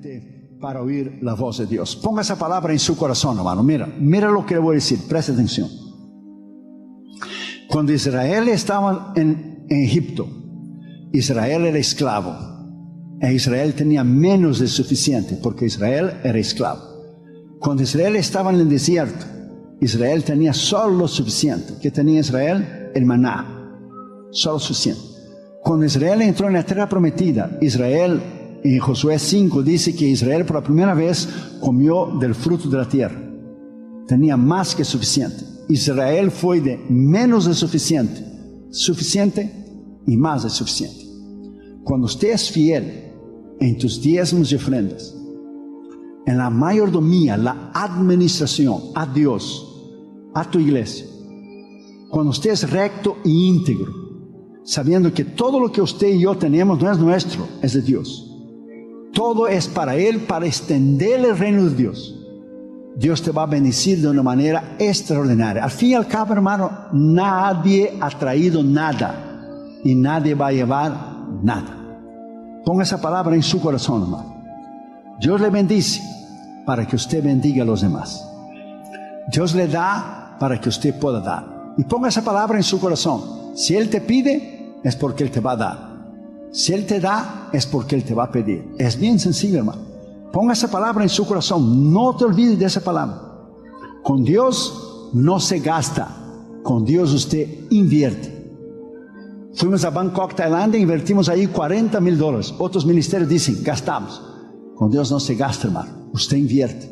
suficiente para oír la voz de Dios. Ponga esa palabra en su corazón, hermano. Mira lo que le voy a decir, preste atención. Cuando Israel estaba en Egipto, Israel era esclavo. E Israel tenía menos de suficiente, porque Israel era esclavo. Cuando Israel estaba en el desierto, Israel tenía solo lo suficiente. ¿Qué tenía Israel? El maná. Solo suficiente. Cuando Israel entró en la tierra prometida, Israel, en Josué 5, dice que Israel por la primera vez comió del fruto de la tierra. Tenía más que suficiente. Israel fue de menos de suficiente, suficiente y más de suficiente. Cuando usted es fiel en tus diezmos y ofrendas, en la mayordomía, la administración a Dios, a tu iglesia, cuando usted es recto e íntegro, sabiendo que todo lo que usted y yo tenemos no es nuestro, es de Dios. Todo es para Él, para extender el reino de Dios. Dios te va a bendecir de una manera extraordinaria. Al fin y al cabo, hermano, nadie ha traído nada y nadie va a llevar nada. Ponga esa palabra en su corazón, hermano. Dios le bendice para que usted bendiga a los demás. Dios le da para que usted pueda dar. Y ponga esa palabra en su corazón. Si Él te pide, es porque Él te va a dar. Si Él te da, es porque Él te va a pedir. Es bien sencillo, hermano. Ponga esa palabra en su corazón. No te olvides de esa palabra. Con Dios no se gasta. Con Dios usted invierte. Fuimos a Bangkok, Tailandia, invertimos ahí $40,000. Otros ministerios dicen, gastamos. Con Dios no se gasta, hermano. Usted invierte.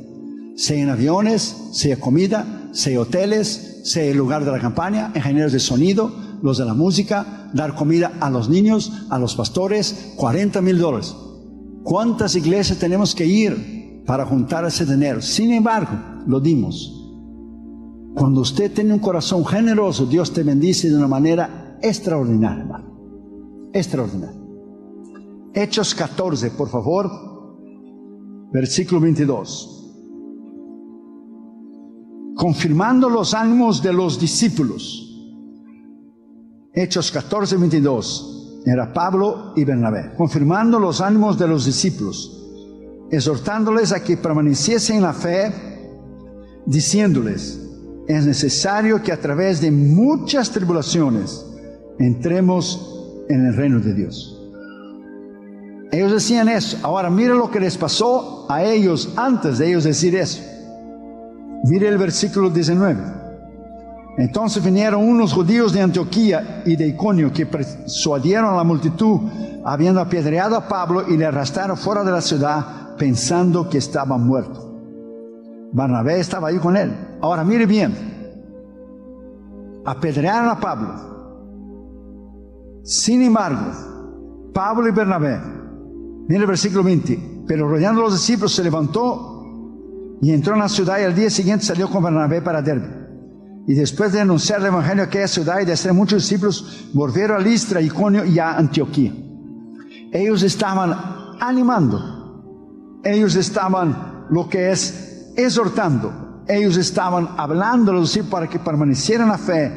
Sea en aviones, sea comida, sea hoteles, sea el lugar de la campaña, ingenieros de sonido, los de la música, dar comida a los niños, a los pastores, $40,000. ¿Cuántas iglesias tenemos que ir para juntar ese dinero? Sin embargo, lo dimos. Cuando usted tiene un corazón generoso, Dios te bendice de una manera extraordinaria, hermano. Extraordinaria. Hechos 14, por favor, versículo 22. Confirmando los ánimos de los discípulos. Hechos 14, 22. Era Pablo y Bernabé. Confirmando los ánimos de los discípulos, exhortándoles a que permaneciesen en la fe, diciéndoles, es necesario que a través de muchas tribulaciones entremos en el reino de Dios. Ellos decían eso. Ahora mire lo que les pasó a ellos antes de ellos decir eso. Mire el versículo 19. Entonces vinieron unos judíos de Antioquía y de Iconio que persuadieron a la multitud, habiendo apedreado a Pablo, y le arrastraron fuera de la ciudad, pensando que estaba muerto. Bernabé estaba ahí con él. Ahora mire bien. Apedrearon a Pablo. Sin embargo, Pablo y Bernabé, mire el versículo 20, pero rodeando a los discípulos se levantó y entró en la ciudad, y al día siguiente salió con Bernabé para Derbe. Y después de anunciar el evangelio a aquella ciudad y de hacer muchos discípulos, volvieron a Listra, Iconio y a Antioquía. Ellos estaban animando. Ellos estaban, lo que es, exhortando. Ellos estaban hablando a los discípulos para que permanecieran en la fe,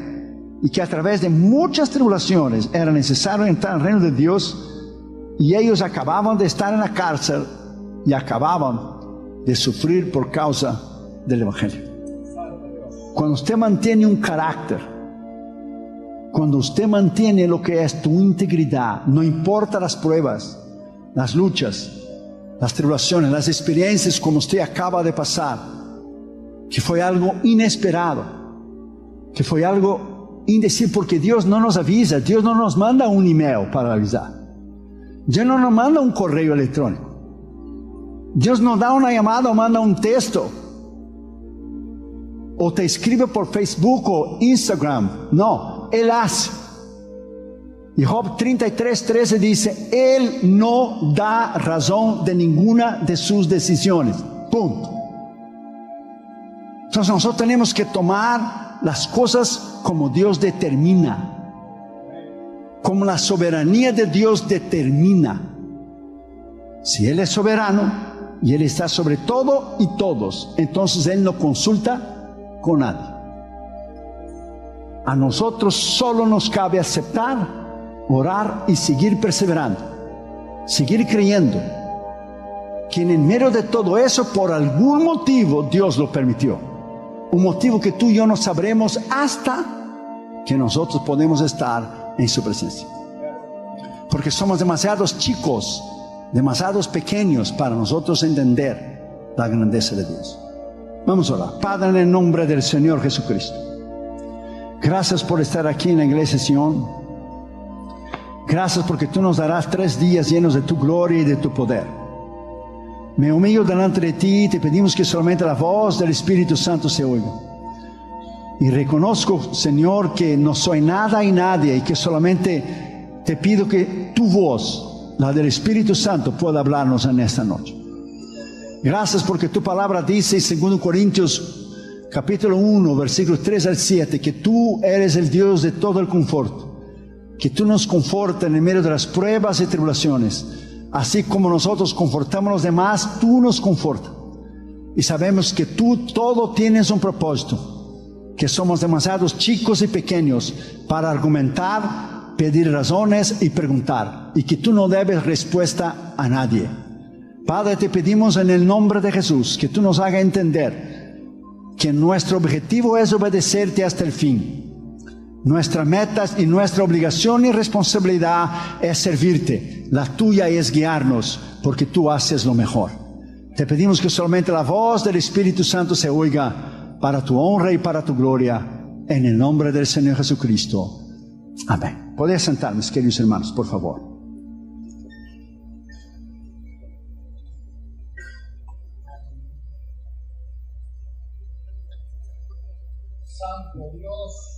y que a través de muchas tribulaciones era necesario entrar al reino de Dios. Y ellos acababan de estar en la cárcel y acababan de sufrir por causa del evangelio. Cuando usted mantiene un carácter, cuando usted mantiene lo que es tu integridad, no importa las pruebas, las luchas, las tribulaciones, las experiencias como usted acaba de pasar, que fue algo inesperado, que fue algo indecible, porque Dios no nos avisa, Dios no nos manda un email para avisar, Dios no nos manda un correo electrónico, Dios nos da una llamada o manda un texto, o te escribe por Facebook o Instagram. No, Él hace. Y Job 33:13 dice, Él no da razón de ninguna de sus decisiones. Punto. Entonces nosotros tenemos que tomar las cosas como Dios determina, como la soberanía de Dios determina. Si Él es soberano y Él está sobre todo y todos, entonces Él no consulta con nadie. A nosotros solo nos cabe aceptar, orar y seguir perseverando, seguir creyendo que en medio de todo eso, por algún motivo, Dios lo permitió. Un motivo que tú y yo no sabremos hasta que nosotros podemos estar en su presencia. Porque somos demasiados chicos, demasiados pequeños para nosotros entender la grandeza de Dios. Vamos a orar. Padre, en el nombre del Señor Jesucristo, gracias por estar aquí en la iglesia Sion. Gracias porque tú nos darás 3 días llenos de tu gloria y de tu poder. Me humillo delante de ti y te pedimos que solamente la voz del Espíritu Santo se oiga. Y reconozco, Señor, que no soy nada y nadie, y que solamente te pido que tu voz, la del Espíritu Santo, pueda hablarnos en esta noche. Gracias porque tu palabra dice en 2 Corintios capítulo 1, versículos 3 al 7, que tú eres el Dios de todo el conforto, que tú nos confortas en medio de las pruebas y tribulaciones. Así como nosotros confortamos a los demás, tú nos confortas. Y sabemos que tú todo tienes un propósito, que somos demasiados chicos y pequeños para argumentar, pedir razones y preguntar, y que tú no debes respuesta a nadie. Padre, te pedimos en el nombre de Jesús que tú nos hagas entender que nuestro objetivo es obedecerte hasta el fin. Nuestras metas y nuestra obligación y responsabilidad es servirte. La tuya es guiarnos, porque tú haces lo mejor. Te pedimos que solamente la voz del Espíritu Santo se oiga para tu honra y para tu gloria, en el nombre del Señor Jesucristo. Amén. Podéis sentar, mis queridos hermanos, por favor.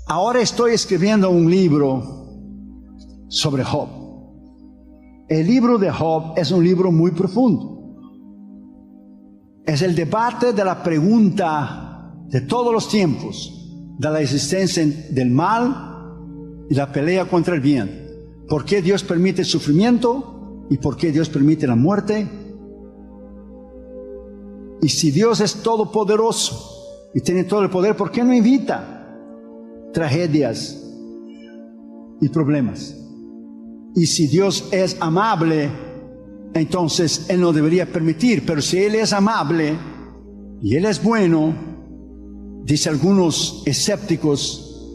Ahora estoy escribiendo un libro sobre Job. El libro de Job es un libro muy profundo. Es el debate de la pregunta de todos los tiempos, de la existencia del mal y la pelea contra el bien. ¿Por qué Dios permite el sufrimiento? ¿Y por qué Dios permite la muerte? Y si Dios es todopoderoso y tiene todo el poder, ¿por qué no evita tragedias y problemas? Y si Dios es amable, entonces Él no debería permitir. Pero si Él es amable y Él es bueno, dice algunos escépticos,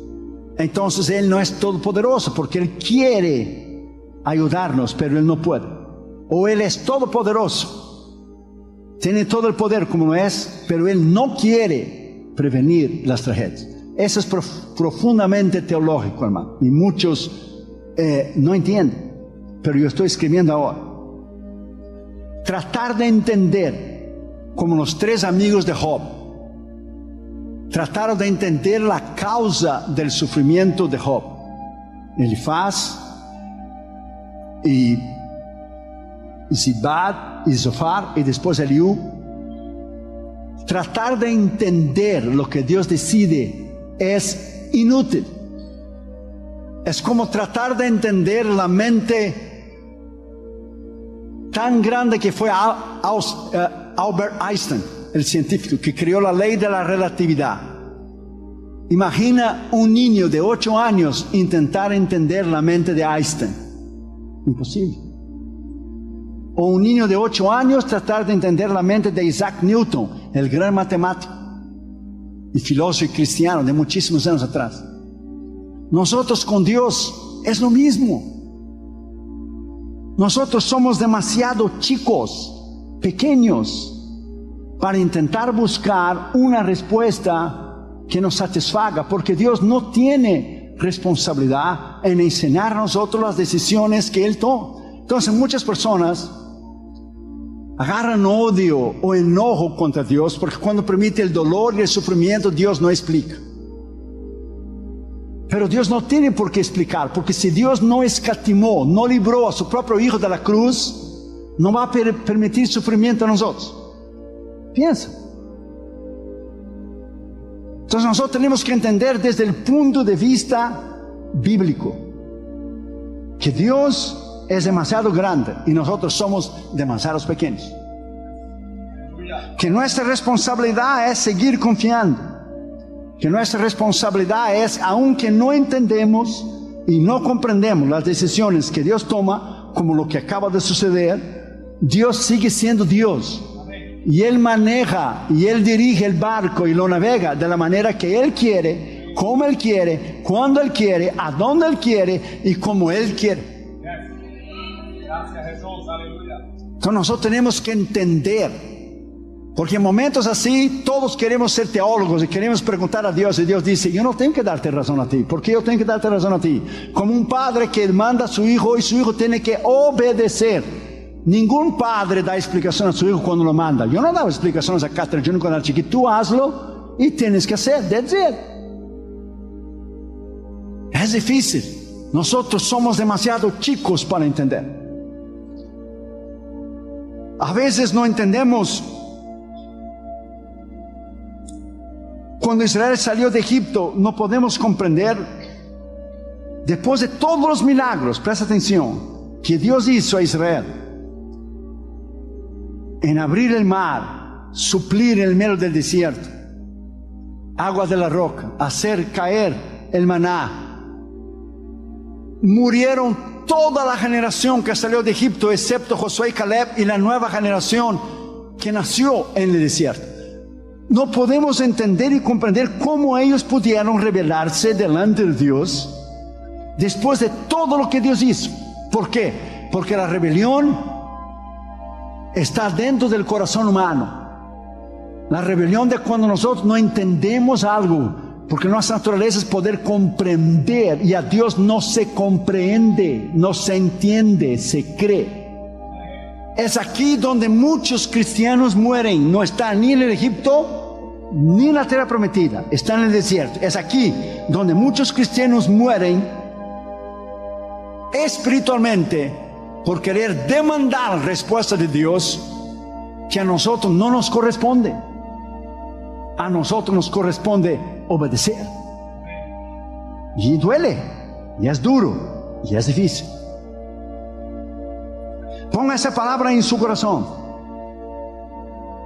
entonces Él no es todopoderoso, porque Él quiere ayudarnos, pero Él no puede. O Él es todopoderoso, tiene todo el poder como lo es, pero Él no quiere prevenir las tragedias. Eso es profundamente teológico, hermano, y muchos no entienden, pero yo estoy escribiendo ahora. Tratar de entender, como los 3 amigos de Job, trataron de entender la causa del sufrimiento de Job. Elifaz y Zibad y Zofar y después Eliú. Tratar de entender lo que Dios decide es inútil. Es como tratar de entender la mente tan grande que fue Albert Einstein, el científico que creó la ley de la relatividad. Imagina un niño de 8 años intentar entender la mente de Einstein. Imposible. O un niño de 8 años tratar de entender la mente de Isaac Newton, el gran matemático y filósofo y cristiano de muchísimos años atrás. Nosotros con Dios es lo mismo. Nosotros somos demasiado chicos, pequeños, para intentar buscar una respuesta que nos satisfaga, porque Dios no tiene responsabilidad en enseñar a nosotros las decisiones que Él toma. Entonces muchas personas agarran odio o enojo contra Dios, porque cuando permite el dolor y el sufrimiento, Dios no explica. Pero Dios no tiene por qué explicar, porque si Dios no escatimó, no libró a su propio Hijo de la cruz, no va a permitir sufrimiento a nosotros. Piensa. Entonces nosotros tenemos que entender desde el punto de vista bíblico que Dios es demasiado grande y nosotros somos demasiados pequeños. Que nuestra responsabilidad es seguir confiando. Que nuestra responsabilidad es, aunque no entendemos y no comprendemos las decisiones que Dios toma, como lo que acaba de suceder, Dios sigue siendo Dios. Y Él maneja y Él dirige el barco y lo navega de la manera que Él quiere, como Él quiere, cuando Él quiere, a dónde Él quiere y como Él quiere. Gracias, Jesús, aleluya. Entonces nosotros tenemos que entender, porque en momentos así todos queremos ser teólogos y queremos preguntar a Dios, y Dios dice: yo no tengo que darte razón a ti. ¿Por qué yo tengo que darte razón a ti? Como un padre que manda a su hijo y su hijo tiene que obedecer. Ningún padre da explicación a su hijo cuando lo manda. Yo no daba explicaciones a Catherine Junior cuando era chiquito. Tú hazlo y tienes que hacer. That's it. Es difícil. Nosotros somos demasiado chicos para entender. A veces no entendemos. Cuando Israel salió de Egipto, no podemos comprender. Después de todos los milagros, presta atención, que Dios hizo a Israel, en abrir el mar, suplir en el medio del desierto, agua de la roca, hacer caer el maná. Murieron toda la generación que salió de Egipto, excepto Josué y Caleb y la nueva generación que nació en el desierto. No podemos entender y comprender cómo ellos pudieron rebelarse delante de Dios después de todo lo que Dios hizo. ¿Por qué? Porque la rebelión está dentro del corazón humano. La rebelión de cuando nosotros no entendemos algo, porque nuestra naturaleza es poder comprender, y a Dios no se comprende, no se entiende, se cree. Es aquí donde muchos cristianos mueren. No están ni en el Egipto ni en la tierra prometida, están en el desierto. Es aquí donde muchos cristianos mueren espiritualmente, por querer demandar respuesta de Dios que a nosotros no nos corresponde. A nosotros nos corresponde obedecer. Y duele, y es duro, y es difícil. Ponga esa palabra en su corazón.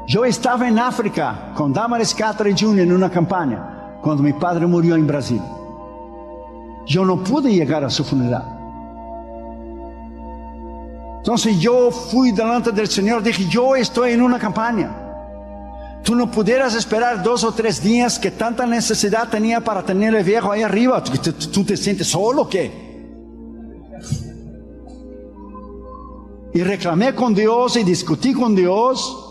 Yo estaba en África con Damaris Catherine Jr. en una campaña cuando mi padre murió en Brasil. Yo no pude llegar a su funeral. Entonces yo fui delante del Señor, dije: yo estoy en una campaña. Tú no pudieras esperar 2 o 3 días que tanta necesidad tenía para tener el viejo ahí arriba. ¿Tú te sientes solo o qué? Y reclamé con Dios y discutí con Dios.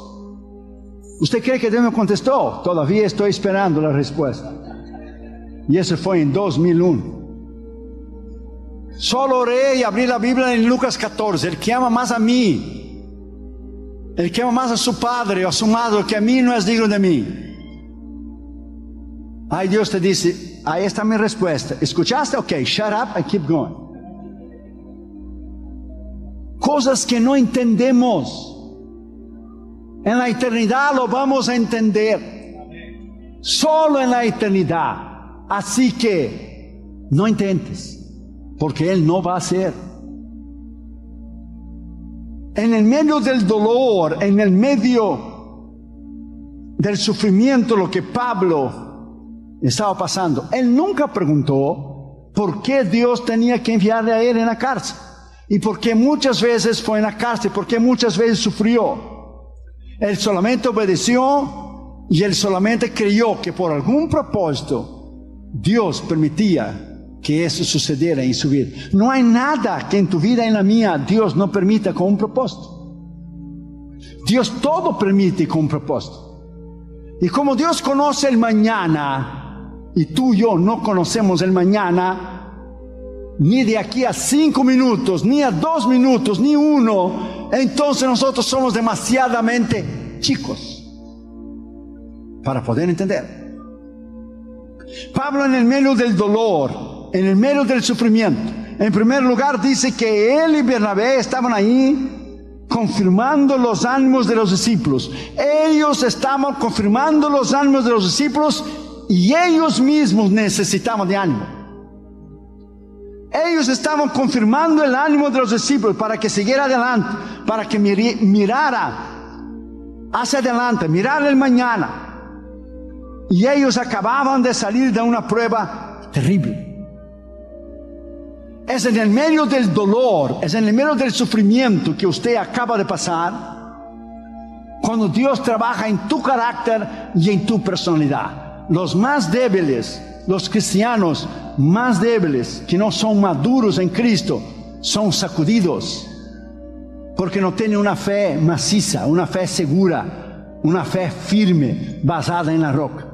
¿Usted cree que Dios me contestó? Todavía estoy esperando la respuesta. Y eso fue en 2001. Solo oré y abrí la Biblia en Lucas 14. El que ama más a mí, el que ama más a su padre o a su madre que a mí, no es digno de mí. Ahí Dios te dice: ahí está mi respuesta. ¿Escuchaste? Ok, shut up and keep going. Cosas que no entendemos, en la eternidad lo vamos a entender. Solo en la eternidad. Así que no intentes, porque Él no va a hacer. En el medio del dolor, en el medio del sufrimiento, lo que Pablo estaba pasando, él nunca preguntó por qué Dios tenía que enviarle a él en la cárcel, y por qué muchas veces fue en la cárcel, por qué muchas veces sufrió. Él solamente obedeció, y él solamente creyó que por algún propósito Dios permitía que eso sucediera en su vida. No hay nada que en tu vida y en la mía Dios no permita con un propósito. Dios todo permite con un propósito. Y como Dios conoce el mañana, y tú y yo no conocemos el mañana, ni de aquí a 5 minutos, ni a 2 minutos, ni 1, entonces nosotros somos demasiadamente chicos para poder entender. Pablo, en el medio del dolor, en el medio del sufrimiento, en primer lugar dice que él y Bernabé estaban ahí confirmando los ánimos de los discípulos. Ellos estaban confirmando los ánimos de los discípulos, y ellos mismos necesitaban de ánimo. Ellos estaban confirmando el ánimo de los discípulos para que siguiera adelante, para que mirara hacia adelante, mirara el mañana. Y ellos acababan de salir de una prueba terrible. Es en el medio del dolor, es en el medio del sufrimiento que usted acaba de pasar, cuando Dios trabaja en tu carácter y en tu personalidad. Los más débiles, los cristianos más débiles, que no son maduros en Cristo, son sacudidos, porque no tienen una fe maciza, una fe segura, una fe firme, basada en la roca.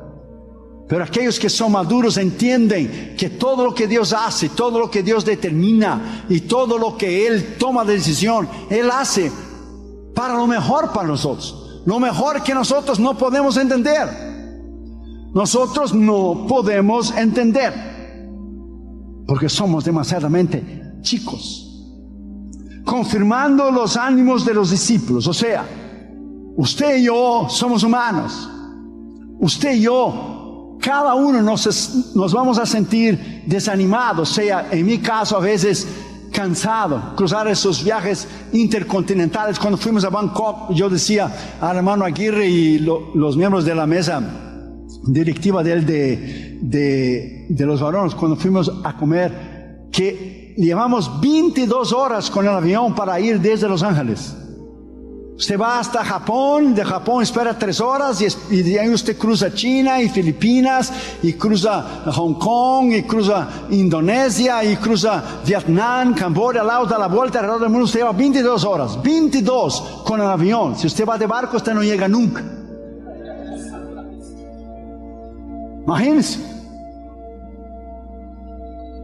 Pero aquellos que son maduros entienden que todo lo que Dios hace, todo lo que Dios determina y todo lo que Él toma de decisión, Él hace para lo mejor para nosotros. Lo mejor que nosotros no podemos entender. Nosotros no podemos entender, porque somos demasiadamente chicos. Confirmando los ánimos de los discípulos, o sea, usted y yo somos humanos. Usted y yo, cada uno nos vamos a sentir desanimados, sea en mi caso a veces cansado, cruzar esos viajes intercontinentales. Cuando fuimos a Bangkok, yo decía al hermano Aguirre y los miembros de la mesa directiva de los varones, cuando fuimos a comer, que llevamos 22 horas con el avión para ir desde Los Ángeles. Usted va hasta Japón, de Japón espera 3 horas y de ahí usted cruza China y Filipinas y cruza Hong Kong y cruza Indonesia y cruza Vietnam, Camboya, Laos, da la vuelta alrededor del mundo. Usted lleva 22 horas, 22 con el avión. Si usted va de barco, usted no llega nunca. Imagínense.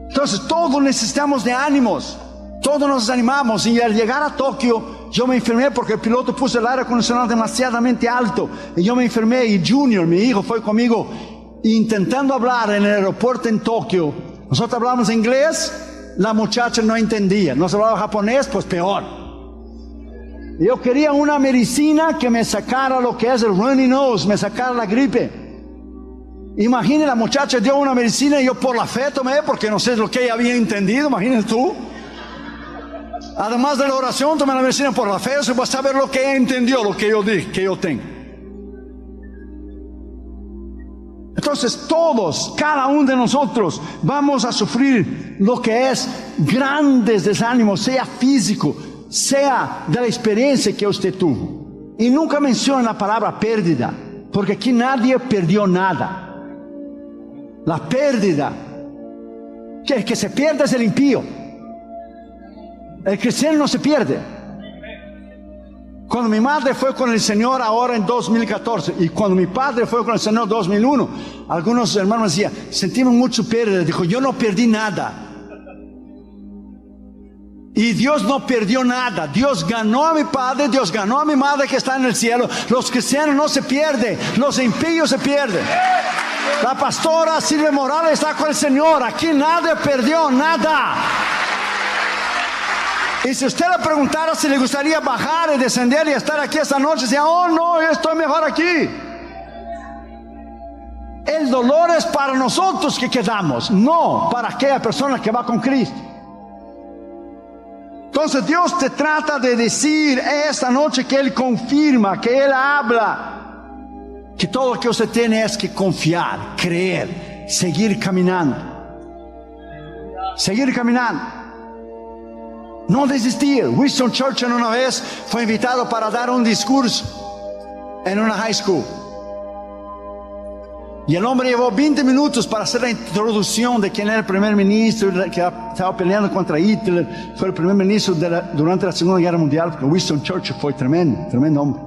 Entonces todos necesitamos de ánimos, todos nos desanimamos. Y al llegar a Tokio yo me enfermé porque el piloto puso el aire acondicionado demasiadamente alto y yo me enfermé. Y Junior, mi hijo, fue conmigo intentando hablar en el aeropuerto en Tokio. Nosotros hablamos inglés, la muchacha no entendía. Nos hablaba japonés, pues peor. Yo quería una medicina que me sacara lo que es el runny nose, me sacara la gripe. Imagine, la muchacha dio una medicina y yo por la fe tomé, porque no sé lo que ella había entendido. Imagínate tú. Además de la oración, tomé la medicina por la fe. Se va a saber lo que ella entendió, lo que yo dije, que yo tengo. Entonces todos, cada uno de nosotros, vamos a sufrir lo que es grandes desánimos, sea físico, sea de la experiencia que usted tuvo. Y nunca menciona la palabra pérdida, porque aquí nadie perdió nada. La pérdida, que se pierde es el impío. El cristiano no se pierde. Cuando mi madre fue con el Señor ahora en 2014 y cuando mi padre fue con el Señor en 2001, algunos hermanos decían, sentimos mucho pérdida. Dijo, yo no perdí nada. Y Dios no perdió nada. Dios ganó a mi padre, Dios ganó a mi madre que está en el cielo. Los cristianos no se pierden, los impíos se pierden. La pastora Silvia Morales está con el Señor. Aquí nadie perdió nada. Y si usted le preguntara si le gustaría bajar y descender y estar aquí esta noche, decía, oh no, yo estoy mejor aquí. El dolor es para nosotros que quedamos, no para aquella persona que va con Cristo. Entonces Dios te trata de decir esta noche que Él confirma, que Él habla, que todo lo que usted tiene es que confiar, creer, seguir caminando. Seguir caminando. No desistir. Winston Churchill una vez fue invitado para dar un discurso en una high school. Y el hombre llevó 20 minutos para hacer la introducción de quién era el primer ministro que estaba peleando contra Hitler. Fue el primer ministro durante la Segunda Guerra Mundial, porque Winston Churchill fue tremendo hombre.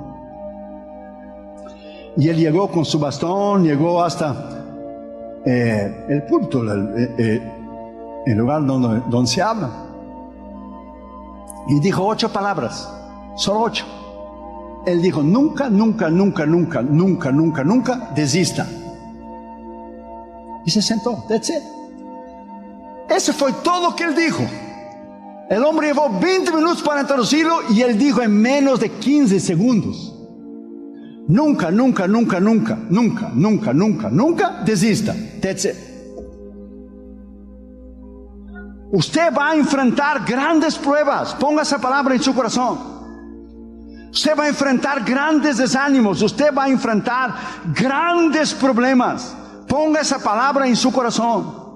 Y él llegó con su bastón, llegó hasta el púlpito, el lugar donde se habla. Y dijo 8 palabras, solo 8. Él dijo, nunca, nunca, nunca, nunca, nunca, nunca, nunca desista. Y se sentó, that's it. Eso fue todo lo que él dijo. El hombre llevó 20 minutos para introducirlo y él dijo en menos de 15 segundos. Nunca, nunca, nunca, nunca, nunca, nunca, nunca, nunca desista. That's it. Usted va a enfrentar grandes pruebas. Ponga esa palabra en su corazón. Usted va a enfrentar grandes desánimos. Usted va a enfrentar grandes problemas. Ponga esa palabra en su corazón.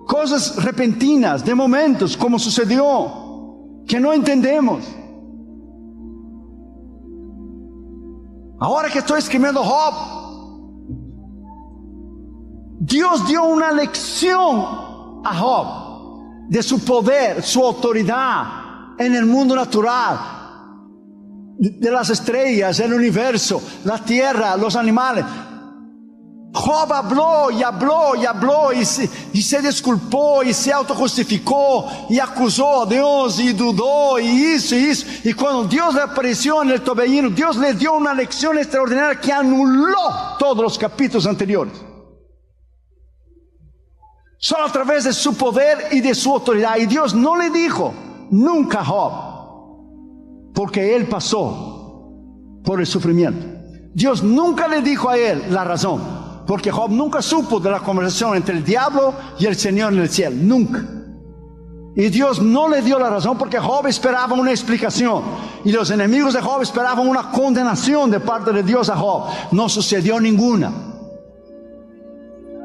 cosas repentinas, de momentos, como sucedió, que no entendemos. Ahora que estoy escribiendo Job, Dios dio una lección a Job de su poder, su autoridad en el mundo natural, de las estrellas, el universo, la tierra, los animales. Job habló y habló y habló y se disculpó y se autojustificó y acusó a Dios y dudó y hizo. Y cuando Dios le apareció en el torbellino, Dios le dio una lección extraordinaria que anuló todos los capítulos anteriores. Solo a través de su poder y de su autoridad. Y Dios no le dijo nunca a Job, porque él pasó por el sufrimiento. Dios nunca le dijo a él la razón, porque Job nunca supo de la conversación entre el diablo y el Señor en el cielo, nunca. Y Dios no le dio la razón porque Job esperaba una explicación y los enemigos de Job esperaban una condenación de parte de Dios a Job. No sucedió ninguna.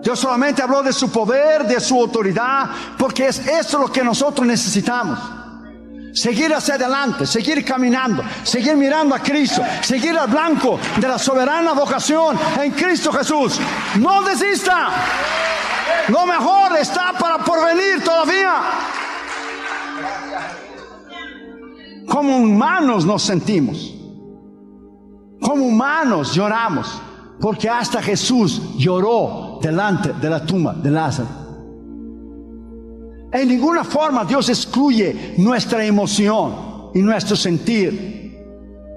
Dios solamente habló de su poder, de su autoridad, porque es eso lo que nosotros necesitamos. Seguir hacia adelante, seguir caminando, seguir mirando a Cristo, seguir al blanco de la soberana vocación en Cristo Jesús. No desista. Lo mejor está por venir todavía. Como humanos nos sentimos, como humanos lloramos, porque hasta Jesús lloró delante de la tumba de Lázaro. En ninguna forma Dios excluye nuestra emoción y nuestro sentir.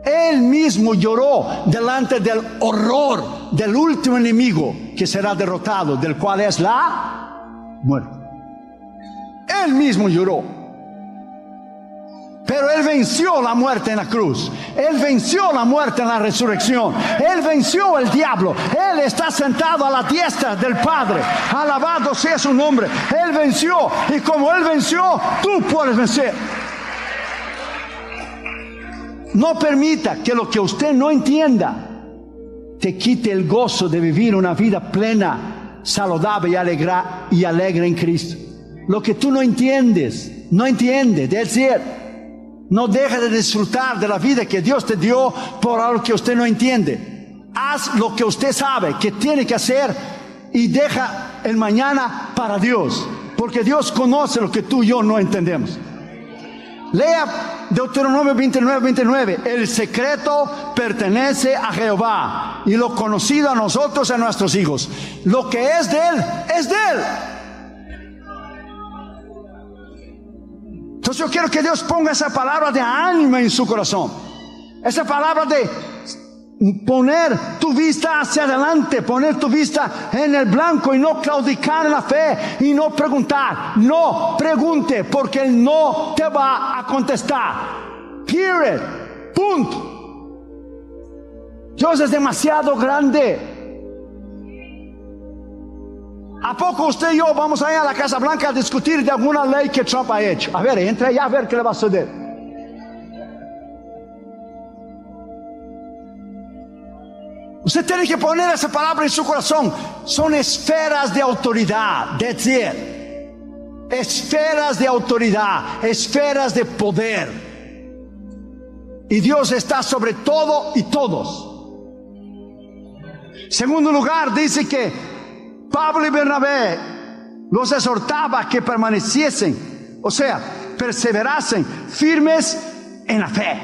Él mismo lloró delante del horror del último enemigo que será derrotado, del cual es la muerte. Él mismo lloró. Pero Él venció la muerte en la cruz. Él venció la muerte en la resurrección. Él venció el diablo. Él está sentado a la diestra del Padre. Alabado sea su nombre. Él venció. Y como Él venció, tú puedes vencer. No permita que lo que usted no entienda te quite el gozo de vivir una vida plena, saludable y alegre en Cristo. Lo que tú no entiendes, es cierto. No deje de disfrutar de la vida que Dios te dio por algo que usted no entiende. Haz lo que usted sabe que tiene que hacer y deja el mañana para Dios, porque Dios conoce lo que tú y yo no entendemos. Lea Deuteronomio 29:29. El secreto pertenece a Jehová y lo conocido a nosotros y a nuestros hijos. Lo que es de Él, es de Él. Entonces yo quiero que Dios ponga esa palabra de ánimo en su corazón. Esa palabra de poner tu vista hacia adelante, poner tu vista en el blanco y no claudicar en la fe y no preguntar. No pregunte, porque Él no te va a contestar. Period. Punto. Dios es demasiado grande. ¿A poco usted y yo vamos a ir a la Casa Blanca a discutir de alguna ley que Trump ha hecho? A ver, entre allá a ver qué le va a suceder. Usted tiene que poner esa palabra en su corazón. Son esferas de autoridad. That's it. Esferas de autoridad, esferas de poder. Y Dios está sobre todo y todos. Segundo lugar, dice que Pablo y Bernabé los exhortaba a que permaneciesen, o sea, perseverasen firmes en la fe.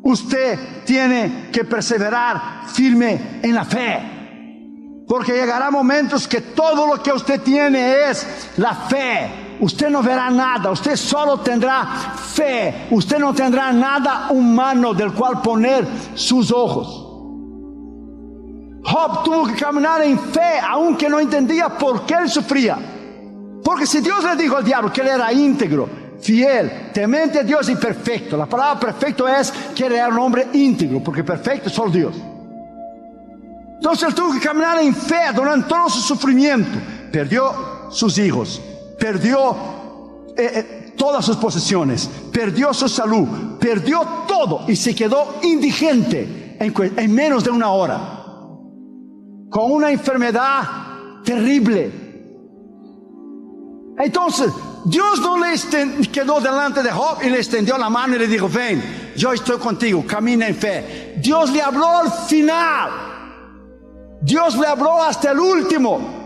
Usted tiene que perseverar firme en la fe, porque llegará momentos que todo lo que usted tiene es la fe. Usted no verá nada, usted solo tendrá fe. Usted no tendrá nada humano del cual poner sus ojos. Job tuvo que caminar en fe, aunque no entendía por qué él sufría. Porque si Dios le dijo al diablo que él era íntegro, fiel, temente a Dios y perfecto. La palabra perfecto es que él era un hombre íntegro, porque perfecto es solo Dios. Entonces él tuvo que caminar en fe durante todo su sufrimiento. Perdió sus hijos, perdió todas sus posesiones, perdió su salud, perdió todo y se quedó indigente en menos de una hora, con una enfermedad terrible. Entonces, Dios no le quedó delante de Job y le extendió la mano y le dijo, ven, yo estoy contigo, camina en fe. Dios le habló al final. Dios le habló hasta el último.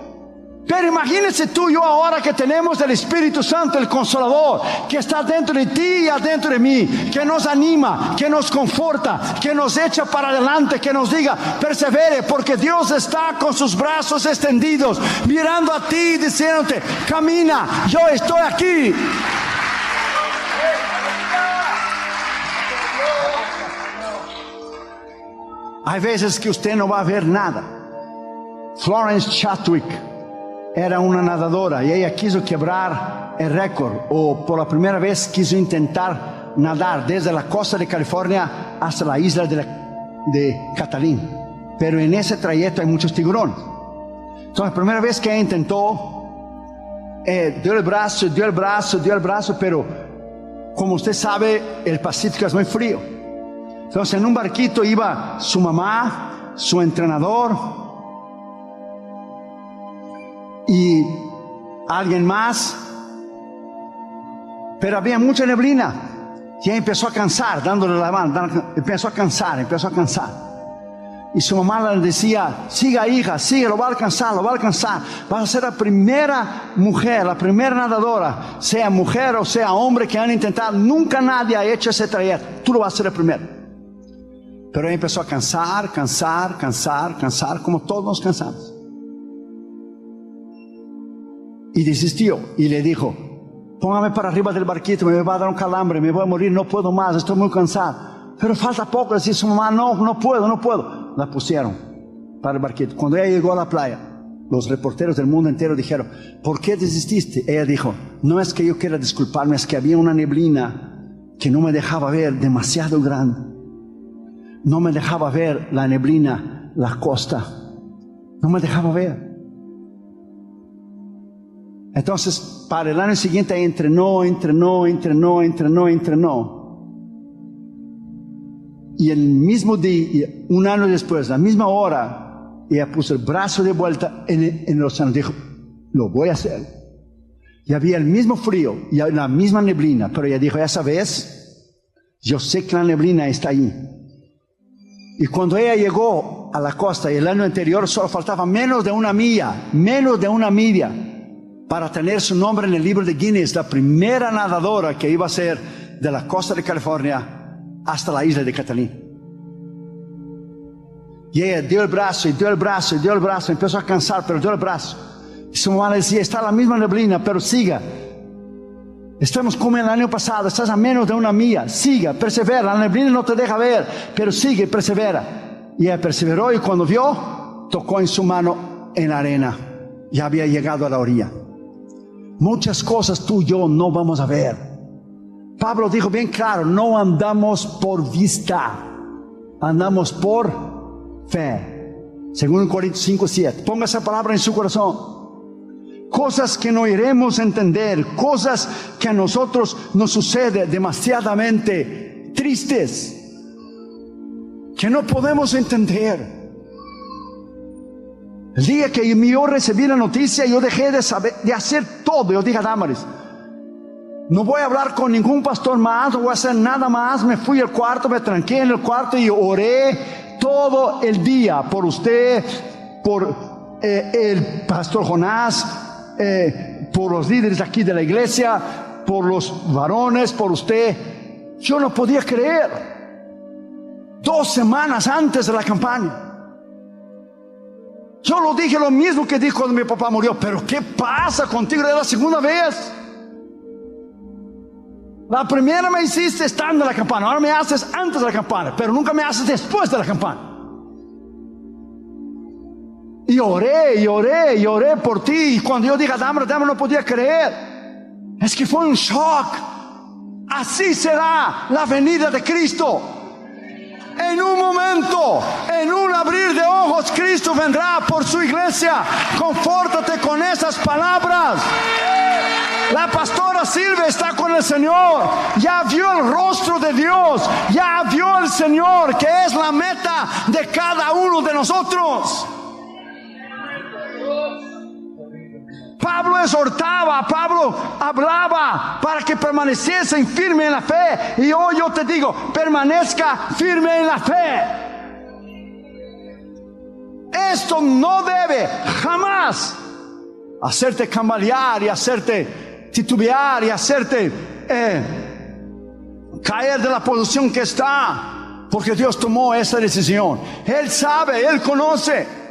Pero imagínense tú y yo ahora que tenemos el Espíritu Santo, el Consolador, que está dentro de ti y adentro de mí, que nos anima, que nos conforta, que nos echa para adelante, que nos diga, persevere, porque Dios está con sus brazos extendidos, mirando a ti y diciéndote, camina, yo estoy aquí. Hay veces que usted no va a ver nada. Florence Chadwick era una nadadora y ella quiso quebrar el récord, o por la primera vez quiso intentar nadar desde la costa de California hasta la isla de Catalín. Pero en ese trayecto hay muchos tiburones. Entonces la primera vez que ella intentó, dio el brazo, pero como usted sabe, el Pacífico es muy frío. Entonces en un barquito iba su mamá, su entrenador y alguien más, pero había mucha neblina y ella empezó a cansar, dándole la mano, empezó a cansar, y su mamá le decía, siga hija, sigue, lo va a alcanzar, vas a ser la primera mujer, la primera nadadora, sea mujer o sea hombre, que han intentado, nunca nadie ha hecho ese trayecto, tú lo vas a ser el primero. Pero ella empezó a cansar, como todos nos cansamos. Y desistió y le dijo, póngame para arriba del barquito, me va a dar un calambre, me voy a morir, no puedo más, estoy muy cansado. Pero falta poco, decía su mamá, no puedo. La pusieron para el barquito. Cuando ella llegó a la playa, los reporteros del mundo entero dijeron, ¿por qué desististe? Ella dijo, no es que yo quiera disculparme, es que había una neblina que no me dejaba ver, demasiado grande. No me dejaba ver la neblina, la costa. No me dejaba ver. Entonces, para el año siguiente entrenó. Y el mismo día, un año después, la misma hora, ella puso el brazo de vuelta en el océano. Dijo, lo voy a hacer. Y había el mismo frío y la misma neblina, pero ella dijo, esa vez, yo sé que la neblina está ahí. Y cuando ella llegó a la costa, y el año anterior solo faltaba menos de una milla, para tener su nombre en el libro de Guinness, la primera nadadora que iba a ser de la costa de California hasta la isla de Catalín. Y ella dio el brazo, empezó a cansar, pero dio el brazo. Y su mamá le decía, está la misma neblina, pero siga. Estamos como el año pasado, estás a menos de una milla, siga, persevera, la neblina no te deja ver, pero sigue, persevera. Y ella perseveró y cuando vio, tocó en su mano en la arena. Ya había llegado a la orilla. Muchas cosas tú y yo no vamos a ver. Pablo dijo bien claro, no andamos por vista, andamos por fe. Según Corintios 5:7. Ponga esa palabra en su corazón. Cosas que no iremos a entender, cosas que a nosotros nos sucede demasiadamente tristes, que no podemos entender. El día que yo recibí la noticia, yo dejé de hacer todo. Yo dije a Damaris, no voy a hablar con ningún pastor más, no voy a hacer nada más. Me fui al cuarto, me tranqué en el cuarto y oré todo el día por usted, por el pastor Jonás, por los líderes aquí de la iglesia, por los varones, por usted. Yo no podía creer. 2 semanas antes de la campaña, yo lo dije lo mismo que dijo cuando mi papá murió. Pero ¿qué pasa contigo? Es la segunda vez. La primera me hiciste estando en la campana, ahora me haces antes de la campana, pero nunca me haces después de la campana. Y oré por ti. Y cuando yo dije a Dama no podía creer. Es que fue un shock. Así será la venida de Cristo. En un momento, en un abrir de ojos, Cristo vendrá por su iglesia. Confórtate con esas palabras. La pastora Silvia está con el Señor. Ya vio el rostro de Dios. Ya vio el Señor, que es la meta de cada uno de nosotros. Pablo exhortaba, Pablo hablaba para que permaneciesen firmes en la fe. Y hoy yo te digo, permanezca firme en la fe. Esto no debe jamás hacerte cambalear y hacerte titubear y hacerte caer de la posición que está, porque Dios tomó esa decisión. Él sabe, Él conoce.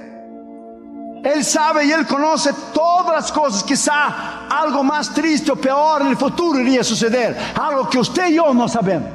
Él sabe y Él conoce todas las cosas. Quizá algo más triste o peor en el futuro iría a suceder, algo que usted y yo no sabemos.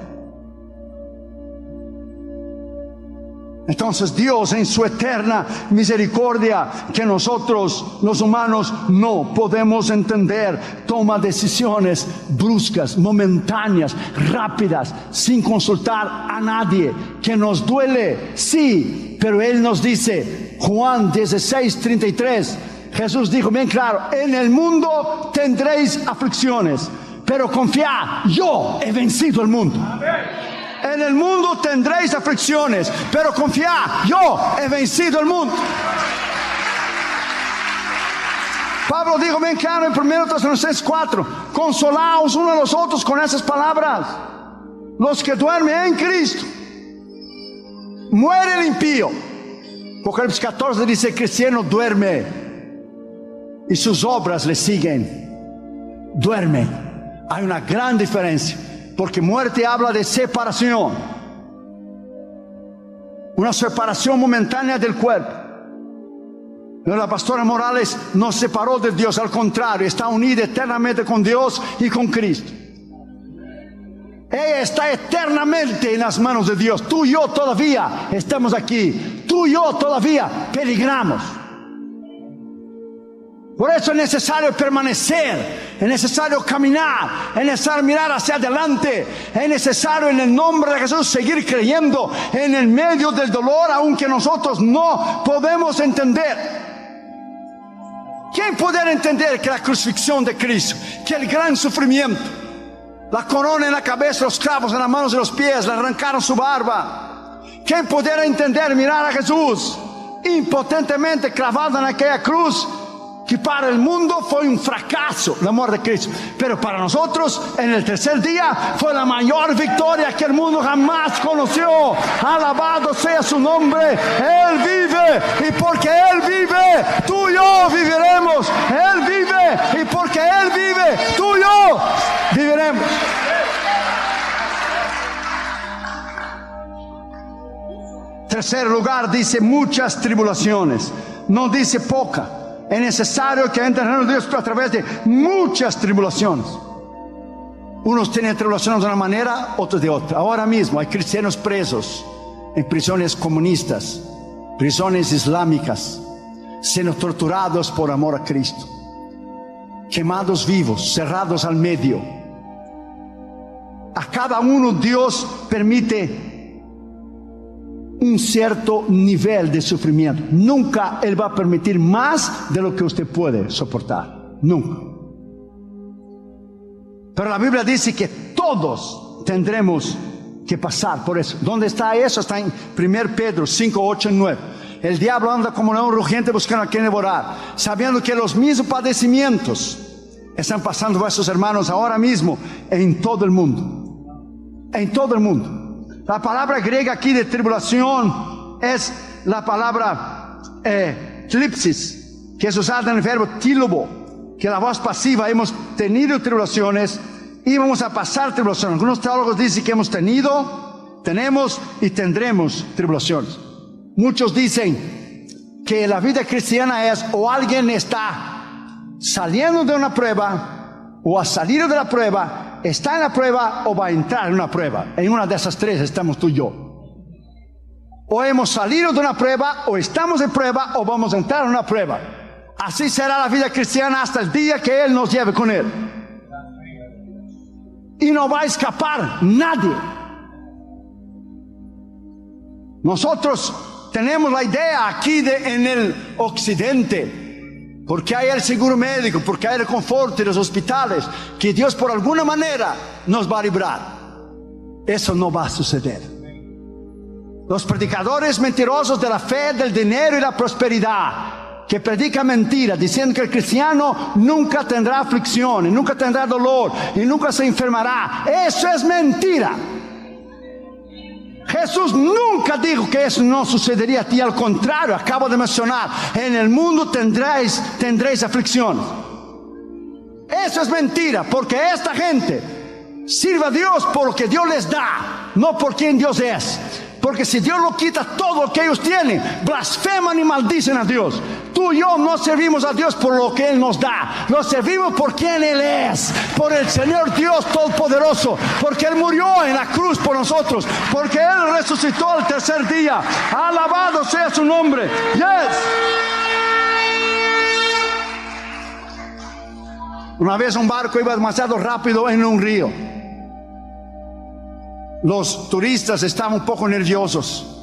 Entonces Dios, en su eterna misericordia, que nosotros los humanos no podemos entender, toma decisiones bruscas, momentáneas, rápidas, sin consultar a nadie. Que nos duele, sí, pero Él nos dice, Juan 16:33, Jesús dijo bien claro: en el mundo tendréis aflicciones, pero confiad, yo he vencido el mundo. En el mundo tendréis aflicciones, pero confiad, yo he vencido el mundo. Pablo dijo bien claro en 1 Tesalonicenses 4: consolaos unos a los otros con esas palabras. Los que duermen en Cristo, muere el impío. Apocalipsis 14 dice: el cristiano duerme y sus obras le siguen. Duerme. Hay una gran diferencia, porque muerte habla de separación, una separación momentánea del cuerpo. Pero la pastora Morales no se separó de Dios, al contrario, está unida eternamente con Dios y con Cristo. Ella está eternamente en las manos de Dios. Tú y yo todavía estamos aquí. Tú y yo todavía peligramos. Por eso es necesario permanecer, es necesario caminar, es necesario mirar hacia adelante, es necesario en el nombre de Jesús seguir creyendo en el medio del dolor, aunque nosotros no podemos entender. ¿Quién puede entender que la crucifixión de Cristo, que el gran sufrimiento, la corona en la cabeza, los clavos en las manos y los pies, le arrancaron su barba? ¿Quién pudiera entender, mirar a Jesús impotentemente clavado en aquella cruz, que para el mundo fue un fracaso la muerte de Cristo, pero para nosotros en el tercer día fue la mayor victoria que el mundo jamás conoció? Alabado sea su nombre. Él vive, y porque Él vive, tú y yo viviremos. Él vive, y porque Él vive, tú y yo viviremos. Tercer lugar, dice muchas tribulaciones, no dice poca. Es necesario que entre en Dios a través de muchas tribulaciones. Unos tienen tribulaciones de una manera, otros de otra. Ahora mismo hay cristianos presos en prisiones comunistas, prisiones islámicas, siendo torturados por amor a Cristo, quemados vivos, cerrados al medio. A cada uno Dios permite un cierto nivel de sufrimiento. Nunca Él va a permitir más de lo que usted puede soportar. Nunca. Pero la Biblia dice que todos tendremos que pasar por eso. ¿Dónde está eso? Está en 1 Pedro 5, 8 y 9. El diablo anda como león rugiente buscando a quien devorar, sabiendo que los mismos padecimientos están pasando vuestros hermanos ahora mismo en todo el mundo. En todo el mundo. La palabra griega aquí de tribulación es la palabra tlipsis, que es usada en el verbo tílobo, que la voz pasiva. Hemos tenido tribulaciones y vamos a pasar tribulaciones. Algunos teólogos dicen que hemos tenido, tenemos y tendremos tribulaciones. Muchos dicen que la vida cristiana es o alguien está saliendo de una prueba, o ha salido de la prueba, está en la prueba, o va a entrar en una prueba. En una de esas tres estamos tú y yo. O hemos salido de una prueba, o estamos en prueba, o vamos a entrar en una prueba. Así será la vida cristiana hasta el día que Él nos lleve con Él. Y no va a escapar nadie. Nosotros tenemos la idea aquí en el occidente, porque hay el seguro médico, porque hay el confort de los hospitales, que Dios por alguna manera nos va a librar. Eso no va a suceder. Los predicadores mentirosos de la fe, del dinero y la prosperidad que predica mentira, diciendo que el cristiano nunca tendrá aflicciones, nunca tendrá dolor y nunca se enfermará. Eso es mentira. Jesús nunca dijo que eso no sucedería a ti. Al contrario, acabo de mencionar, en el mundo tendréis aflicciones. Eso es mentira, porque esta gente sirve a Dios por lo que Dios les da, no por quien Dios es. Porque si Dios lo quita todo lo que ellos tienen, blasfeman y maldicen a Dios. Tú y yo no servimos a Dios por lo que Él nos da, lo servimos por quien Él es, por el Señor Dios Todopoderoso, porque Él murió en la cruz por nosotros, porque Él resucitó al tercer día. Alabado sea su nombre. Yes. Una vez un barco iba demasiado rápido en un río. Los turistas estaban un poco nerviosos.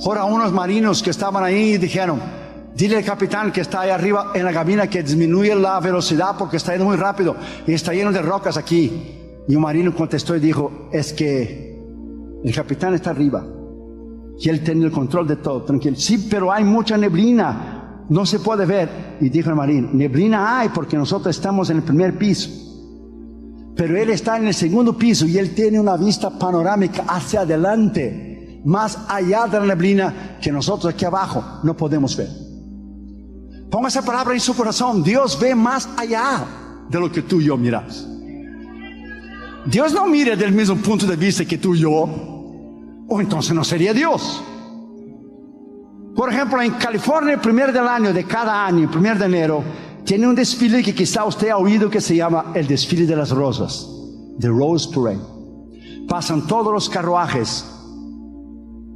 Ahora unos marinos que estaban ahí dijeron: dile al capitán que está ahí arriba en la cabina que disminuye la velocidad porque está yendo muy rápido y está lleno de rocas aquí. Y un marino contestó y dijo: es que el capitán está arriba y él tiene el control de todo, tranquilo. Sí, pero hay mucha neblina, no se puede ver. Y dijo el marino: neblina hay porque nosotros estamos en el primer piso, pero él está en el segundo piso y él tiene una vista panorámica hacia adelante, más allá de la neblina, que nosotros aquí abajo no podemos ver. Ponga esa palabra en su corazón. Dios ve más allá de lo que tú y yo miramos. Dios no mira del mismo punto de vista que tú y yo, o entonces no sería Dios. Por ejemplo, en California, el primer del año, de cada año, el 1 de enero, tiene un desfile que quizá usted ha oído, que se llama el desfile de las rosas, The Rose Parade. Pasan todos los carruajes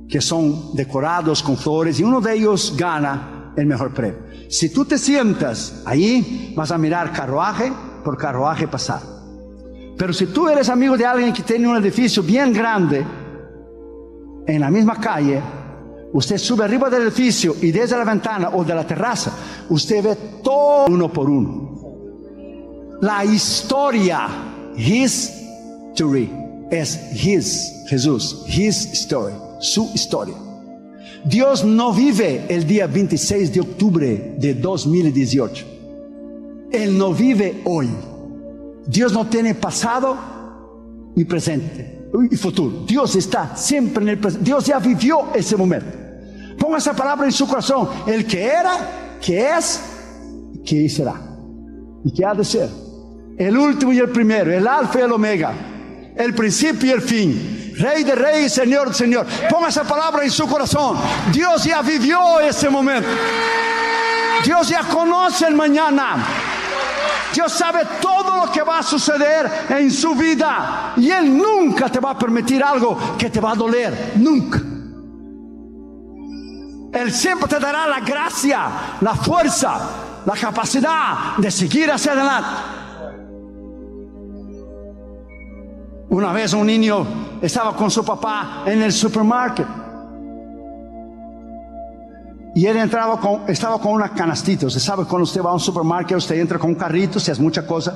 que son decorados con flores y uno de ellos gana el mejor premio. Si tú te sientas ahí, vas a mirar carruaje por carruaje pasar. Pero si tú eres amigo de alguien que tiene un edificio bien grande en la misma calle, usted sube arriba del edificio y desde la ventana o de la terraza, usted ve todo uno por uno. La historia, history, es Jesús, his story, su historia. Dios no vive el día 26 de octubre de 2018. Él no vive hoy. Dios no tiene pasado y presente y futuro. Dios está siempre en el presente. Dios ya vivió ese momento. Ponga esa palabra en su corazón. El que era, que es, que será y que ha de ser. El último y el primero, el alfa y el omega, el principio y el fin, Rey de reyes, Señor de Señor. Ponga esa palabra en su corazón. Dios ya vivió ese momento. Dios ya conoce el mañana. Dios sabe todo lo que va a suceder en su vida. Y Él nunca te va a permitir algo que te va a doler. Nunca. Él siempre te dará la gracia, la fuerza, la capacidad de seguir hacia adelante. Una vez un niño estaba con su papá en el supermercado. Y él estaba con una canastita. Usted sabe, cuando usted va a un supermercado, usted entra con un carrito, si es mucha cosa,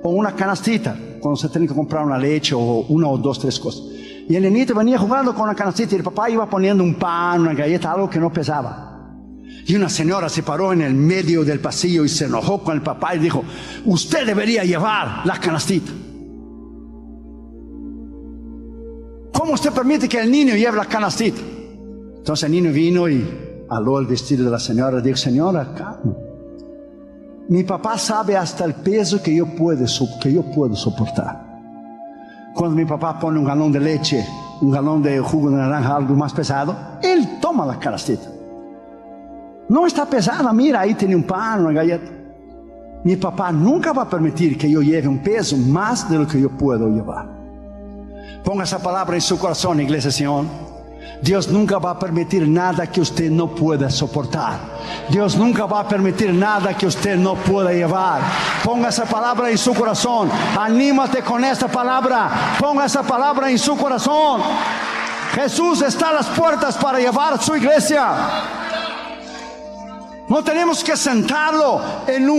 o una canastita, cuando usted tiene que comprar una leche o una o dos, tres cosas. Y el niñito venía jugando con la canastita y el papá iba poniendo un pan, una galleta, algo que no pesaba. Y una señora se paró en el medio del pasillo y se enojó con el papá y dijo: usted debería llevar la canastita. ¿Cómo usted permite que el niño lleve la canastita? Entonces el niño vino y aló el vestido de la señora y dijo: señora, calma. Mi papá sabe hasta el peso que yo puedo soportar. Cuando mi papá pone un galón de leche, un galón de jugo de naranja, algo más pesado, él toma la canastita. No está pesada, mira, ahí tiene un pan, una galleta. Mi papá nunca va a permitir que yo lleve un peso más de lo que yo puedo llevar. Ponga esa palabra en su corazón, Iglesia Sion. Dios nunca va a permitir nada que usted no pueda soportar. Dios nunca va a permitir nada que usted no pueda llevar. Ponga esa palabra en su corazón. Anímate con esta palabra. Ponga esa palabra en su corazón. Jesús está a las puertas para llevar a su iglesia. No tenemos que sentarlo en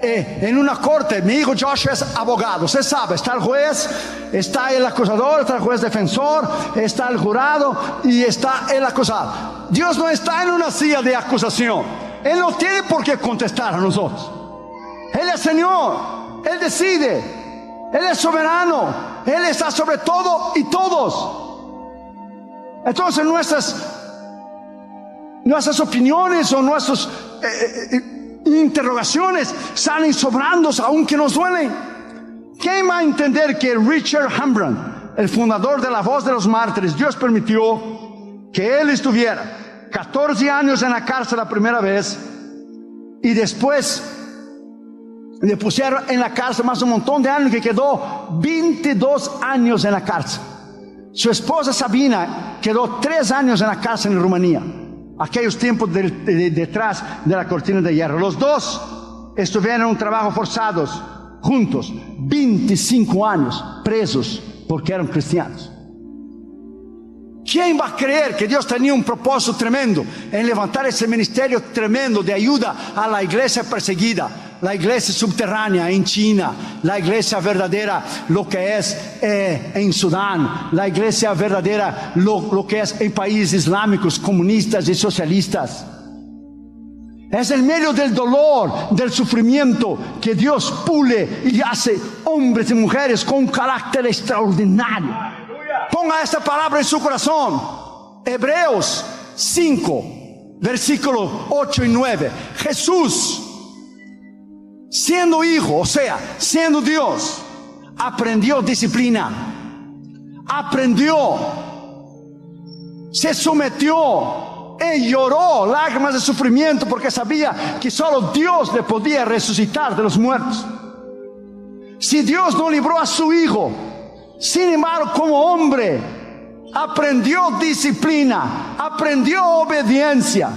en una corte. Mi hijo Joshua es abogado, usted sabe, está el juez, está el acusador, está el juez defensor, está el jurado y está el acusado. Dios no está en una silla de acusación. Él no tiene por qué contestar a nosotros. Él es Señor, Él decide, Él es soberano, Él está sobre todo y todos. Entonces nuestras opiniones o nuestras interrogaciones salen sobrando aunque nos duelen. ¿Quién va a entender que Richard Hambron, el fundador de La Voz de los Mártires, Dios permitió que él estuviera 14 años en la cárcel la primera vez y después le pusieron en la cárcel más un montón de años, que quedó 22 años en la cárcel? Su esposa Sabina quedó 3 años en la cárcel en Rumanía, aquellos tiempos detrás de la cortina de hierro. Los dos estuvieron en un trabajo forzados juntos, 25 años presos porque eran cristianos. ¿Quién va a creer que Dios tenía un propósito tremendo en levantar ese ministerio tremendo de ayuda a la iglesia perseguida, la iglesia subterránea en China, la iglesia verdadera lo que es en Sudán, la iglesia verdadera lo que es en países islámicos, comunistas y socialistas? Es en medio del dolor, del sufrimiento, que Dios pule y hace hombres y mujeres con un carácter extraordinario. Ponga esta palabra en su corazón. Hebreos 5, versículos 8 y 9. Jesús, siendo hijo, o sea, siendo Dios, aprendió disciplina, aprendió, se sometió y lloró lágrimas de sufrimiento porque sabía que solo Dios le podía resucitar de los muertos. Si Dios no libró a su hijo, sin embargo, como hombre, aprendió disciplina, aprendió obediencia,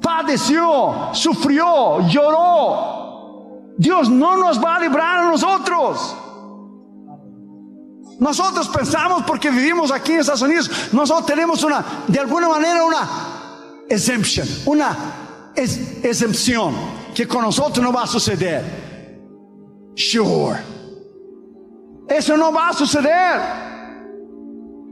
padeció, sufrió, lloró. Dios no nos va a librar a nosotros. Nosotros pensamos, porque vivimos aquí en Estados Unidos, nosotros tenemos de alguna manera una exemption, una excepción, que con nosotros no va a suceder. Sure. Eso no va a suceder.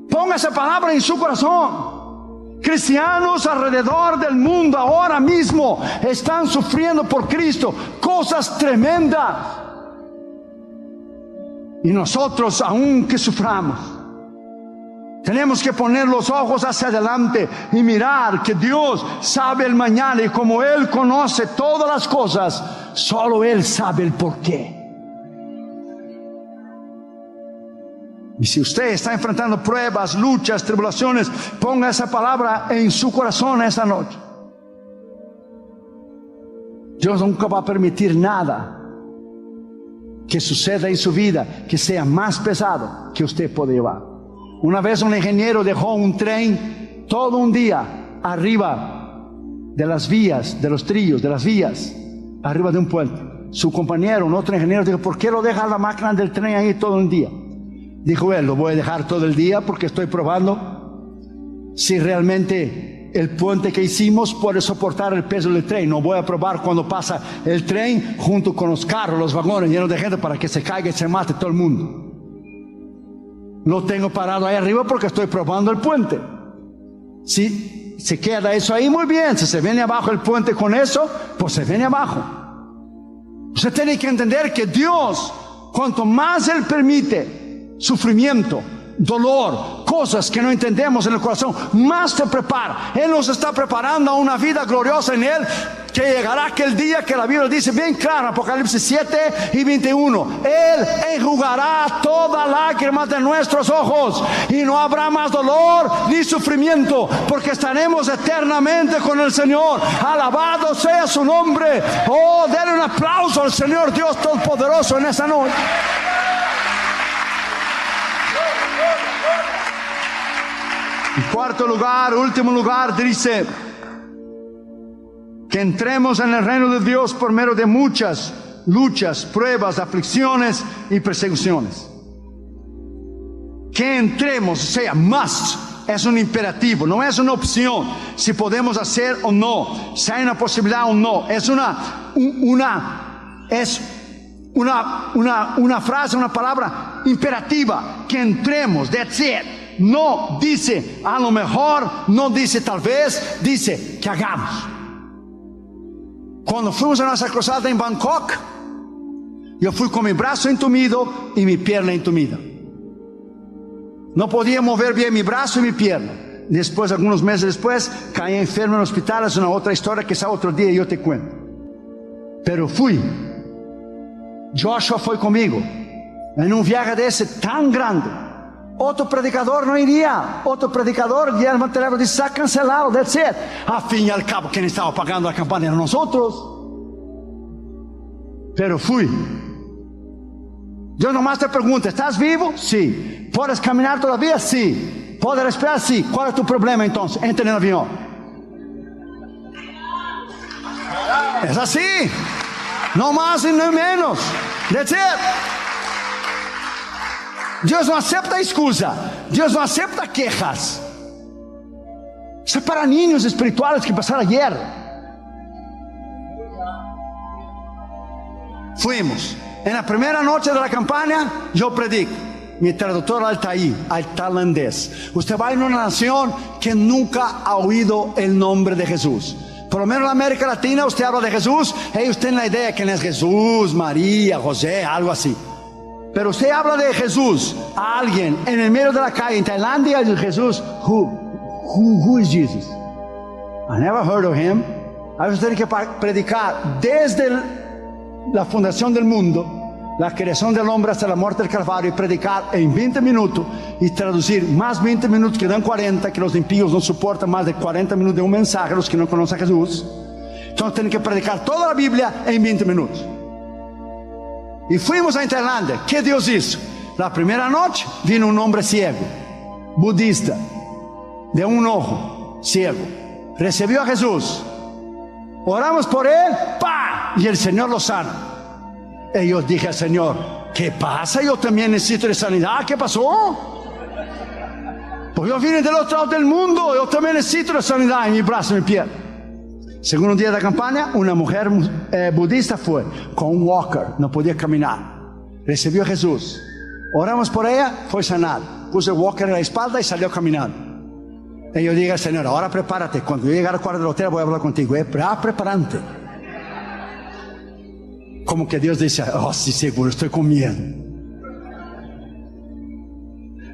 Ponga esa palabra en su corazón. Cristianos alrededor del mundo ahora mismo están sufriendo por Cristo cosas tremendas. Y nosotros, aunque suframos, tenemos que poner los ojos hacia adelante y mirar que Dios sabe el mañana, y como Él conoce todas las cosas, solo Él sabe el porqué. Y si usted está enfrentando pruebas, luchas, tribulaciones, ponga esa palabra en su corazón esta noche. Dios nunca va a permitir nada que suceda en su vida que sea más pesado que usted puede llevar. Una vez un ingeniero dejó un tren todo un día arriba de las vías, de los trillos, de las vías, arriba de un puente. Su compañero, un otro ingeniero, dijo: ¿por qué lo deja la máquina del tren ahí todo un día? Dijo él: lo voy a dejar todo el día porque estoy probando si realmente el puente que hicimos puede soportar el peso del tren. No voy a probar cuando pasa el tren junto con los carros, los vagones llenos de gente, para que se caiga y se mate todo el mundo. Lo tengo parado ahí arriba porque estoy probando el puente. Si se queda eso ahí, muy bien. Si se viene abajo el puente con eso, pues se viene abajo. Usted tiene que entender que Dios, cuanto más Él permite sufrimiento, dolor, cosas que no entendemos en el corazón, más te prepara. Él nos está preparando a una vida gloriosa en Él, que llegará aquel día que la Biblia dice bien claro, Apocalipsis 7 y 21: Él enjugará toda lágrima de nuestros ojos, y no habrá más dolor ni sufrimiento, porque estaremos eternamente con el Señor. Alabado sea su nombre. Oh, denle un aplauso al Señor Dios Todopoderoso en esta noche. En cuarto lugar, último lugar, dice que entremos en el reino de Dios por medio de muchas luchas, pruebas, aflicciones y persecuciones. Que entremos, o sea, must, es un imperativo, no es una opción si podemos hacer o no, si hay una posibilidad o no. Es una frase, una palabra imperativa, que entremos, that's it. No dice a lo mejor, no dice tal vez, dice que hagamos. Cuando fuimos a nuestra cruzada en Bangkok, yo fui con mi brazo entumido y mi pierna entumida. No podía mover bien mi brazo y mi pierna. Después, algunos meses después, caí enfermo en el hospital. Es una otra historia que esa otro día yo te cuento. Pero fui. Joshua fue conmigo en un viaje de ese tan grande. Otro predicador no iría. Otro predicador, Guillermo Telebro, dice: está cancelado, that's it. A fin y al cabo, quien estaba pagando la campaña eran nosotros. Pero fui. Yo nomás te pregunto: ¿estás vivo? Sí. ¿Puedes caminar todavía? Sí. ¿Puedes respirar? Sí. ¿Cuál es tu problema entonces? Entra en el avión. Es así. No más y no menos. That's it. Dios no acepta excusa. Dios no acepta quejas. Eso es para niños espirituales que pasaron ayer. Fuimos. En la primera noche de la campaña, yo predico. Mi traductor al tailandés. Usted va en una nación que nunca ha oído el nombre de Jesús. Por lo menos en la América Latina, usted habla de Jesús, y usted tiene la idea de quién es Jesús, María, José, algo así. Pero usted habla de Jesús a alguien en el medio de la calle en Tailandia, y Jesús, who is Jesus? I never heard of him. A veces tiene que predicar desde la fundación del mundo, la creación del hombre hasta la muerte del Calvario, y predicar en 20 minutos y traducir más 20 minutos que dan 40, que los impíos no soportan más de 40 minutos de un mensaje, los que no conocen a Jesús. Entonces tienen que predicar toda la Biblia en 20 minutos. Y fuimos a Tailandia. ¿Qué Dios hizo? La primera noche vino un hombre ciego, budista, de un ojo, ciego. Recibió a Jesús. Oramos por él, ¡pam! Y el Señor lo sana. Y yo dije al Señor: ¿qué pasa? Yo también necesito de sanidad. ¿Qué pasó? Pues yo vine del otro lado del mundo. Yo también necesito de sanidad en mi brazo y mi piel. Segundo día de la campaña, una mujer budista fue con un walker, no podía caminar. Recibió a Jesús. Oramos por ella, fue sanada. Puso el walker en la espalda y salió caminando. Y yo dije al Señor: ahora prepárate. Cuando yo llegue al cuarto del hotel voy a hablar contigo. Preparante. Como que Dios dice: oh, sí, seguro, estoy con miedo.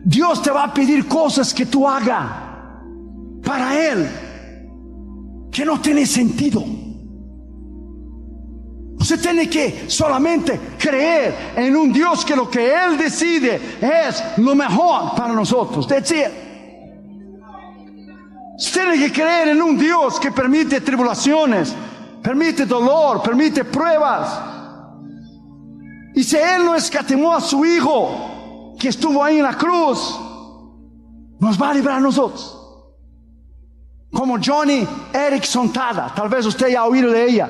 Dios te va a pedir cosas que tú hagas para Él, que no tiene sentido. Usted tiene que solamente creer en un Dios que lo que Él decide es lo mejor para nosotros. That's it. Usted tiene que creer en un Dios que permite tribulaciones, permite dolor, permite pruebas. Y si Él no escatimó a su Hijo, que estuvo ahí en la cruz, nos va a librar a nosotros. Como Johnny Erickson Tada, tal vez usted ya ha oído de ella.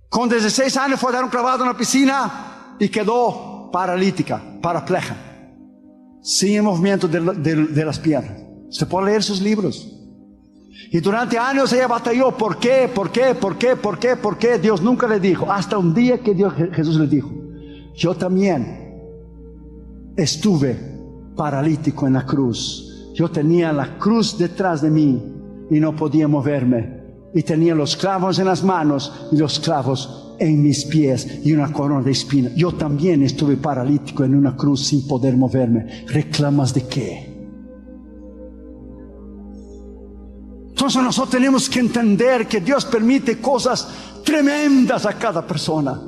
Con 16 años fue a dar un clavado en la piscina y quedó paralítica, parapleja, sin movimiento de las piernas. Usted puede leer sus libros. Y durante años ella batalló. ¿Por qué? ¿Por qué? ¿Por qué? ¿Por qué? ¿Por qué? Dios nunca le dijo. Hasta un día que Jesús le dijo: yo también estuve paralítico en la cruz. Yo tenía la cruz detrás de mí y no podía moverme. Y tenía los clavos en las manos y los clavos en mis pies y una corona de espinas. Yo también estuve paralítico en una cruz sin poder moverme. ¿Reclamas de qué? Entonces nosotros tenemos que entender que Dios permite cosas tremendas a cada persona.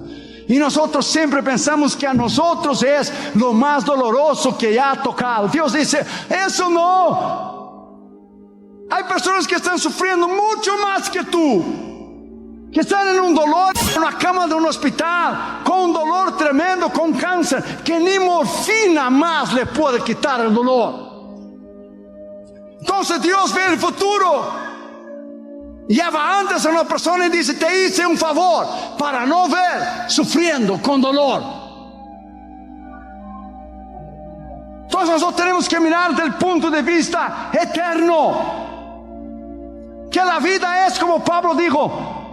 Y nosotros siempre pensamos que a nosotros es lo más doloroso que ya ha tocado. Dios dice: eso no. Hay personas que están sufriendo mucho más que tú, que están en un dolor, en una cama de un hospital, con un dolor tremendo, con cáncer, que ni morfina más le puede quitar el dolor. Entonces Dios ve el futuro. Lleva antes a una persona y dice: te hice un favor para no ver sufriendo con dolor. Entonces nosotros tenemos que mirar desde el punto de vista eterno, que la vida es, como Pablo dijo,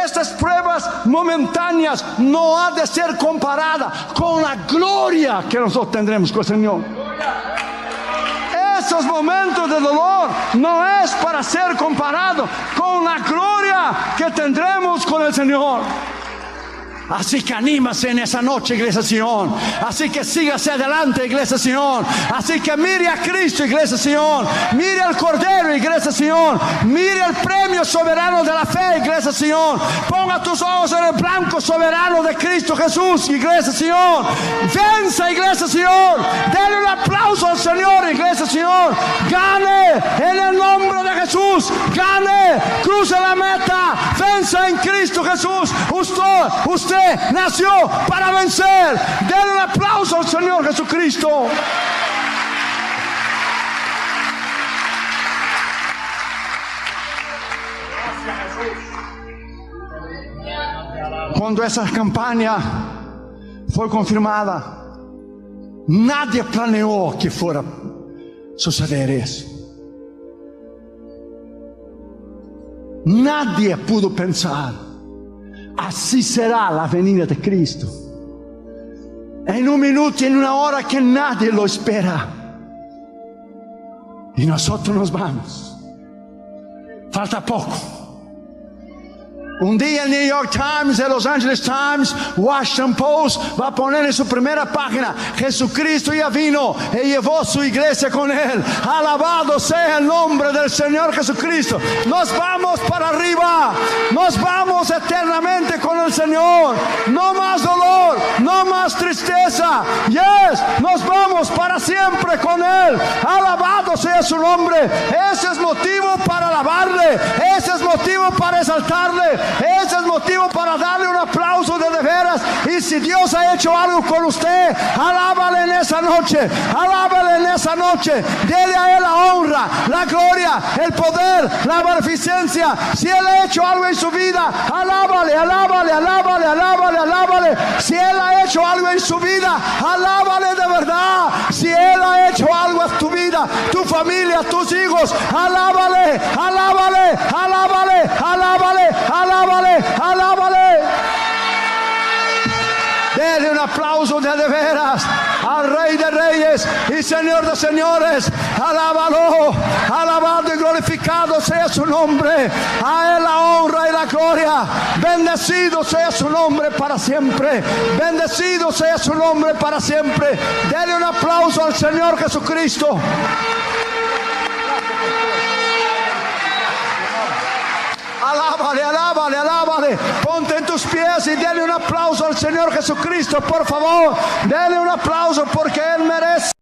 Estas pruebas momentáneas no han de ser comparada con la gloria que nosotros tendremos con el Señor. Estos momentos de dolor no es para ser comparado con la gloria que tendremos con el Señor. Así que anímase en esa noche, Iglesia Sion. Así que sígase adelante, Iglesia Sion. Así que mire a Cristo, Iglesia Sion. Mire al Cordero, Iglesia Sion. Mire el premio soberano de la fe, Iglesia Sion. Ponga tus ojos en el blanco soberano de Cristo Jesús, Iglesia Sion. Venza, Iglesia Sion. Denle un aplauso al Señor, Iglesia Sion. Gane en el nombre de Jesús. Gane, cruce la meta. Venza en Cristo Jesús. Usted nació para vencer. Denle un aplauso al Señor Jesucristo. Cuando esa campaña fue confirmada, nadie planeó que fuera a suceder eso. Nadie pudo pensar: así será la venida de Cristo. En un minuto y en una hora que nadie lo espera. Y nosotros nos vamos. Falta poco. Un día el New York Times, el Los Angeles Times, Washington Post va a poner en su primera página: Jesucristo ya vino y llevó su iglesia con él. Alabado sea el nombre del Señor Jesucristo. Nos vamos para arriba. Nos vamos eternamente con el Señor. No más dolor, no más tristeza. Nos vamos para siempre con él. Alabado sea su nombre. Ese es motivo para alabarle. Ese es motivo para exaltarle. Ese es motivo para darle un aplauso de veras. Y si Dios ha hecho algo con usted, alábale en esa noche. Alábale en esa noche. Dele a él la honra, la gloria, el poder, la beneficencia. Si él ha hecho algo en su vida, alábale, alábale, alábale, alábale, alábale. Si él ha hecho algo en su vida, alábale de verdad. Si él ha hecho algo en tu vida, tu familia, tus hijos, alábale, alábale, alábale, alábale, alábale, alábale. Dele un aplauso de veras al Rey de Reyes y Señor de Señores. Alábalo, alabado y glorificado sea su nombre. A él la honra y la gloria. Bendecido sea su nombre para siempre. Bendecido sea su nombre para siempre. Dele un aplauso al Señor Jesucristo. Alábale, alábale, alábale. Ponte en tus pies y dale un aplauso al Señor Jesucristo, por favor. Dale un aplauso porque Él merece.